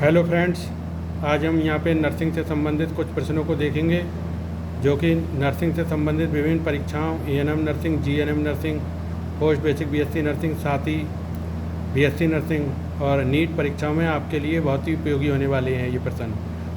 Hello friends, आज हम यहाँ पे नर्सिंग से संबंधित कुछ प्रश्नों को देखेंगे जो कि नर्सिंग से संबंधित विभिन्न परीक्षाओं ANM nursing, GNM nursing, post basic BSc nursing, साथ ही बीएससी नर्सिंग और नीट परीक्षाओं में आपके लिए बहुत ही उपयोगी होने वाले हैं ये प्रश्न।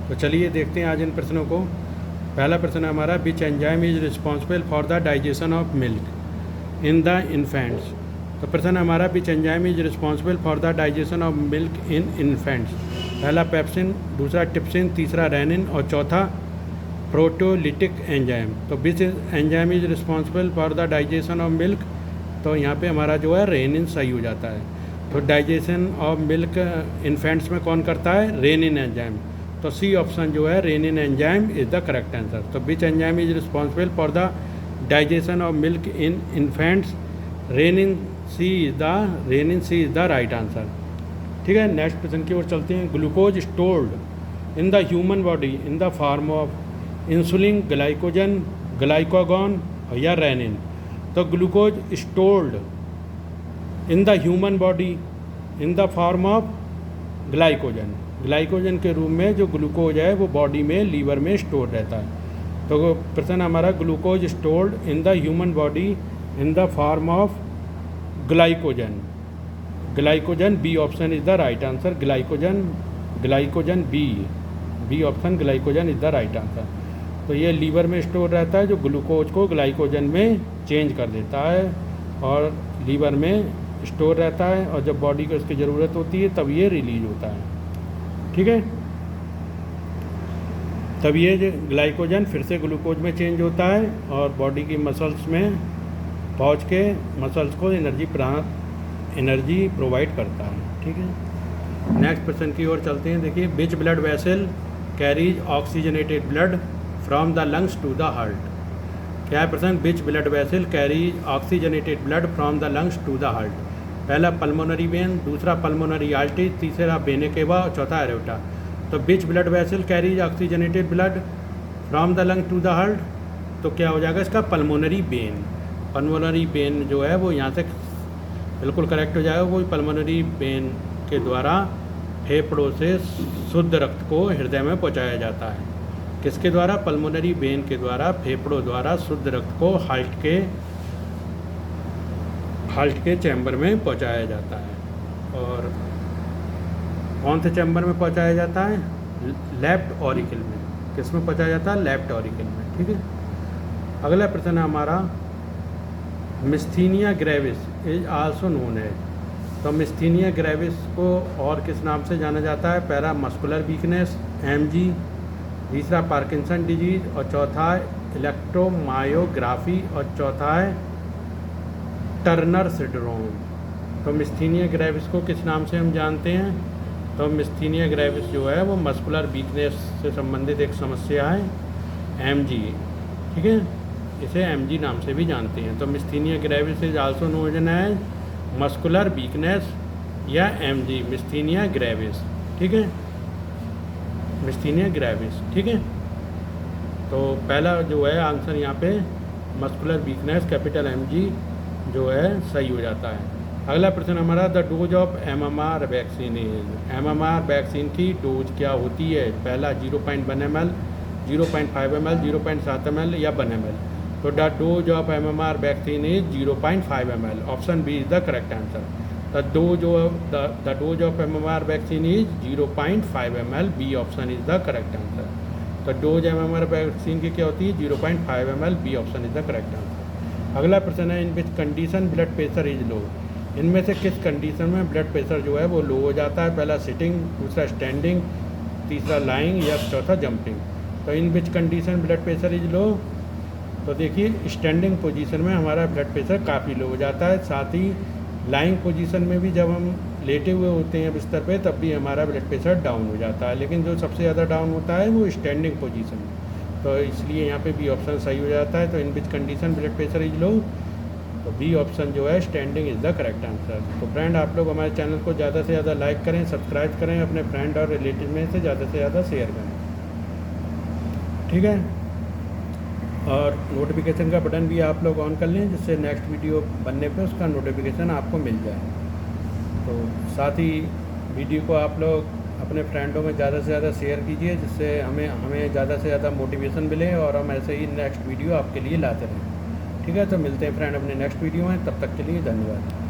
तो चलिए देखते हैं आज इन प्रश्नों को। पहला प्रश्न है हमारा, विच enzyme is responsible for the digestion of milk in the infants. तो प्रश्न हमारा, विच enzyme is responsible for the digestion of milk in infants. पहला पेप्सिन, दूसरा टिप्सिन, तीसरा रेनिन और चौथा प्रोटोलिटिक एंजाइम। तो which enzyme is responsible for the digestion of milk, तो यहाँ पे हमारा जो है रेनिन सही हो जाता है। तो डाइजेशन ऑफ मिल्क इन्फेंट्स में कौन करता है? Renin enzyme. तो सी ऑप्शन जो है renin enzyme is the correct answer. तो which enzyme is responsible for the digestion of milk in infants, renin C is the right answer. ठीक है, नेक्स्ट प्रश्न की ओर चलते हैं। Glucose stored in the human body in the form of insulin, glycogen, glucagon या renin. तो glucose stored in the human body in the form of glycogen के रूप में जो ग्लूकोज है वो बॉडी में, लीवर में स्टोर रहता है। तो प्रश्न हमारा, glucose stored in the human body in the form of glycogen B option is the right answer. Glycogen B option glycogen is the right answer. तो ये लीवर में स्टोर रहता है, जो ग्लूकोज को ग्लाइकोजन में चेंज कर देता है और लीवर में स्टोर रहता है, और जब बॉडी को इसकी ज़रूरत होती है तब ये रिलीज होता है। ठीक है, तब ये ग्लाइकोजन फिर से ग्लूकोज में चेंज होता है और बॉडी की मसल्स में पहुंच के मसल्स को एनर्जी प्रोवाइड करता है। ठीक है, नेक्स्ट प्रश्न की ओर चलते हैं। देखिए, which blood vessel carries oxygenated blood from the lungs to the heart. क्या है प्रश्न? Which blood vessel carries oxygenated blood from the lungs to the heart. पहला पल्मोनरी वेन, दूसरा पल्मोनरी आर्टरी, तीसरा वेना केवा और चौथा एरोटा। तो which blood vessel carries oxygenated blood from the lung to the heart, तो क्या हो जाएगा इसका? Pulmonary vein. पल्मोनरी वेन जो है वो यहाँ से बिल्कुल करेक्ट हो जाएगा। वो पल्मोनरी वेन के द्वारा फेफड़ों से शुद्ध रक्त को हृदय में पहुँचाया जाता है। किसके द्वारा? पल्मोनरी वेन के द्वारा फेफड़ों द्वारा शुद्ध रक्त को हार्ट के चैम्बर में पहुँचाया जाता है। और कौन से चैम्बर में पहुँचाया जाता है? लेफ्ट ऑरिकल में। किस में पहुँचाया जाता है? लेफ्ट ऑरिकल में। ठीक है, अगला प्रश्न है हमारा, myasthenia gravis is also known as. तो मिस्थीनिया ग्रेविस को और किस नाम से जाना जाता है? पहला मस्कुलर वीकनेस MG, तीसरा पार्किंसन डिजीज और चौथा इलेक्ट्रोमायोग्राफी और चौथा है टर्नर सिंड्रोम। तो मिस्थीनिया ग्रेविस को किस नाम से हम जानते हैं? तो मिस्थीनिया ग्रेविस जो है वो मस्कुलर वीकनेस से संबंधित एक समस्या है, MG। ठीक है, इसे MG नाम से भी जानते हैं। तो myasthenia gravis is also known as muscular weakness या MG, मिस्थीनिया ग्रेविस। ठीक है, मिस्थीनिया ग्रेविस। ठीक है, तो पहला जो है आंसर यहाँ पे मस्कुलर वीकनेस कैपिटल MG जो है सही हो जाता है। अगला प्रश्न हमारा, the dose of MMR vaccine is. MMR vaccine की डोज क्या होती है? पहला 0.1 ml, 0.5 ml, 0.7 ml या 1 ml। तो the dose of MMR vaccine is 0.5 ml। Option B is the correct answer. The dose of MMR vaccine is 0.5 ml। B option is the correct answer. तो dose MMR vaccine की क्या होती है? 0.5 ml। B option is the correct answer. अगला प्रश्न है, in which condition blood pressure is low. इनमें से किस कंडीशन में ब्लड प्रेशर जो है वो लो हो जाता है? पहला सिटिंग, दूसरा स्टैंडिंग, तीसरा लाइंग या चौथा जंपिंग। तो in which condition blood pressure is low, तो देखिए स्टैंडिंग पोजीशन में हमारा ब्लड प्रेशर काफ़ी लो हो जाता है। साथ ही लाइंग पोजीशन में भी जब हम लेटे हुए होते हैं बिस्तर पे तब भी हमारा ब्लड प्रेशर डाउन हो जाता है, लेकिन जो सबसे ज़्यादा डाउन होता है वो स्टैंडिंग पोजीशन में। तो इसलिए यहाँ पे बी ऑप्शन सही हो जाता है। तो in which condition blood pressure is low, तो बी ऑप्शन जो है standing is the correct answer. तो फ्रेंड, आप लोग हमारे चैनल को ज़्यादा से ज़्यादा लाइक करें, सब्सक्राइब करें, अपने फ्रेंड और रिलेटिव में से ज़्यादा शेयर करें। ठीक है, और नोटिफिकेशन का बटन भी आप लोग ऑन कर लें, जिससे नेक्स्ट वीडियो बनने पे उसका नोटिफिकेशन आपको मिल जाए। तो साथ ही वीडियो को आप लोग अपने फ्रेंडों में ज़्यादा से ज़्यादा शेयर कीजिए, जिससे हमें हमें ज़्यादा से ज़्यादा मोटिवेशन मिले और हम ऐसे ही नेक्स्ट वीडियो आपके लिए लाते रहें। ठीक है, तो मिलते हैं फ्रेंड अपने नेक्स्ट वीडियो में, तब तक के लिए धन्यवाद।